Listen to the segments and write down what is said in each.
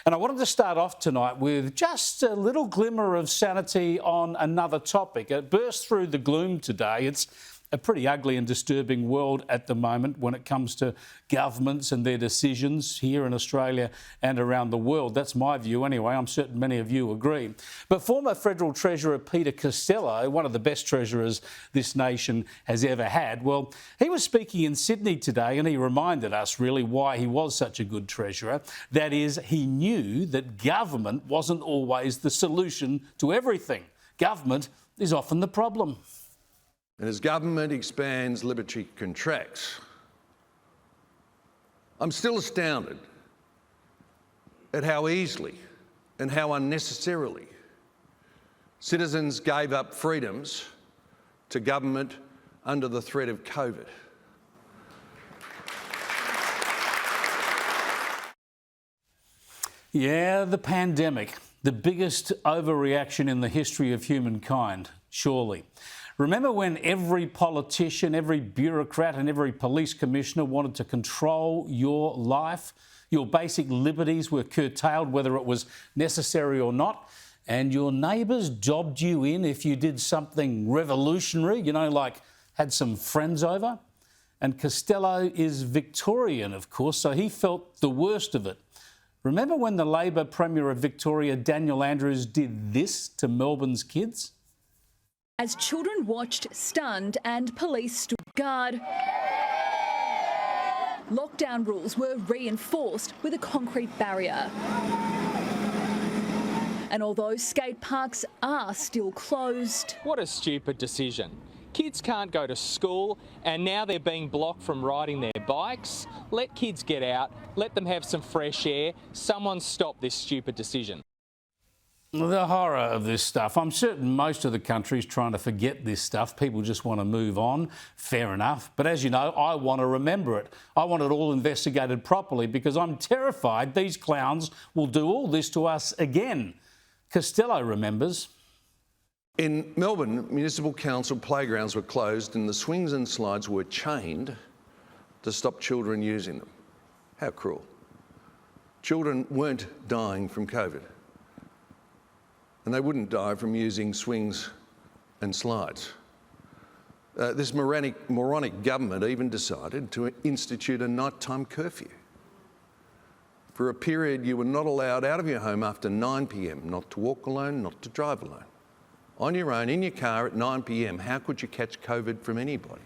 And I wanted to start off tonight with just a little glimmer of sanity on another topic. It burst through the gloom today. It's a pretty ugly and disturbing world at the moment when it comes to governments and their decisions here in Australia and around the world. That's my view anyway. I'm certain many of you agree. But former Federal Treasurer Peter Costello, one of the best treasurers this nation has ever had, well, he was speaking in Sydney today and he reminded us really why he was such a good treasurer. That is, he knew that government wasn't always the solution to everything. Government is often the problem. And as government expands, liberty contracts. I'm still astounded at how easily and how unnecessarily citizens gave up freedoms to government under the threat of COVID. Yeah, the pandemic, the biggest overreaction in the history of humankind, surely. Remember when every politician, every bureaucrat and every police commissioner wanted to control your life? Your basic liberties were curtailed, whether it was necessary or not, and your neighbours dobbed you in if you did something revolutionary, like had some friends over. And Costello is Victorian, of course, so he felt the worst of it. Remember when the Labor Premier of Victoria, Daniel Andrews, did this to Melbourne's kids? As children watched, stunned, and police stood guard. Lockdown rules were reinforced with a concrete barrier. And although skate parks are still closed... What a stupid decision. Kids can't go to school and now they're being blocked from riding their bikes. Let kids get out, let them have some fresh air. Someone stop this stupid decision. The horror of this stuff. I'm certain most of the country is trying to forget this stuff. People just want to move on. Fair enough. But as you know, I want to remember it. I want it all investigated properly because I'm terrified these clowns will do all this to us again. Costello remembers. In Melbourne, municipal council playgrounds were closed and the swings and slides were chained to stop children using them. How cruel. Children weren't dying from COVID. And they wouldn't die from using swings and slides. This moronic government even decided to institute a nighttime curfew. For a period, you were not allowed out of your home after 9 p.m, not to walk alone, not to drive alone. On your own, in your car at 9 p.m, how could you catch COVID from anybody?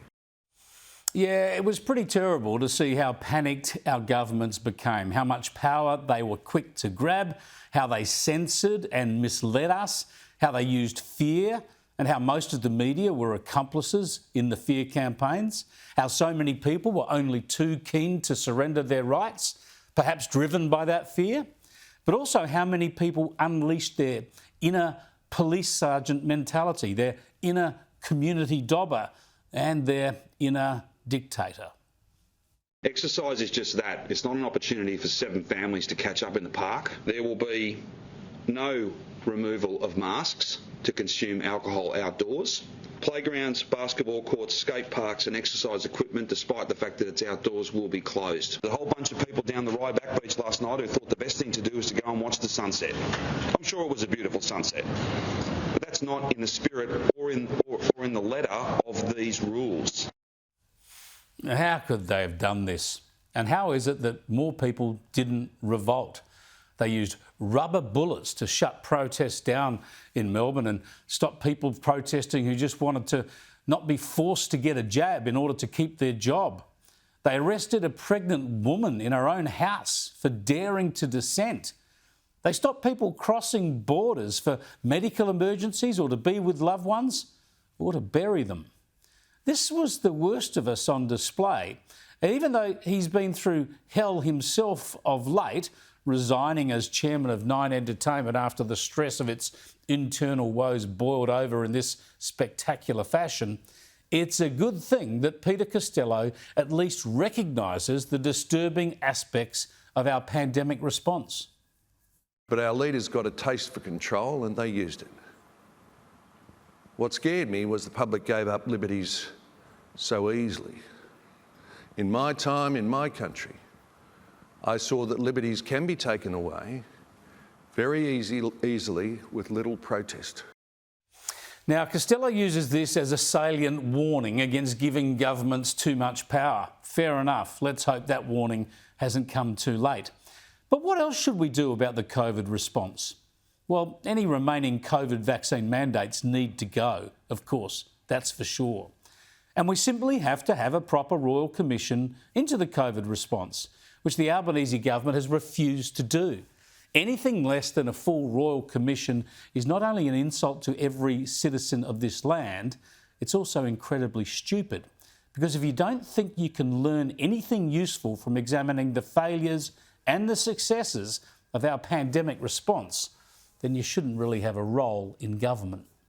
Yeah, it was pretty terrible to see how panicked our governments became, how much power they were quick to grab, how they censored and misled us, how they used fear, and how most of the media were accomplices in the fear campaigns, how so many people were only too keen to surrender their rights, perhaps driven by that fear, but also how many people unleashed their inner police sergeant mentality, their inner community dobber, and their inner dictator. Exercise is just that. It's not an opportunity for 7 families to catch up in the park. There will be no removal of masks to consume alcohol outdoors. Playgrounds, basketball courts, skate parks and exercise equipment, despite the fact that it's outdoors, will be closed. A whole bunch of people down the Ryback Beach last night who thought the best thing to do was to go and watch the sunset. I'm sure it was a beautiful sunset. But that's not in the spirit or in the letter of these rules. How could they have done this? And how is it that more people didn't revolt? They used rubber bullets to shut protests down in Melbourne and stop people protesting who just wanted to not be forced to get a jab in order to keep their job. They arrested a pregnant woman in her own house for daring to dissent. They stopped people crossing borders for medical emergencies or to be with loved ones or to bury them. This was the worst of us on display. And even though he's been through hell himself of late, resigning as chairman of Nine Entertainment after the stress of its internal woes boiled over in this spectacular fashion, it's a good thing that Peter Costello at least recognises the disturbing aspects of our pandemic response. But our leaders got a taste for control and they used it. What scared me was the public gave up liberties so easily. In my time, in my country, I saw that liberties can be taken away very easily with little protest. Now, Costello uses this as a salient warning against giving governments too much power. Fair enough. Let's hope that warning hasn't come too late. But what else should we do about the COVID response? Well, any remaining COVID vaccine mandates need to go, of course, that's for sure. And we simply have to have a proper Royal Commission into the COVID response, which the Albanese government has refused to do. Anything less than a full Royal Commission is not only an insult to every citizen of this land, it's also incredibly stupid. Because if you don't think you can learn anything useful from examining the failures and the successes of our pandemic response, then you shouldn't really have a role in government.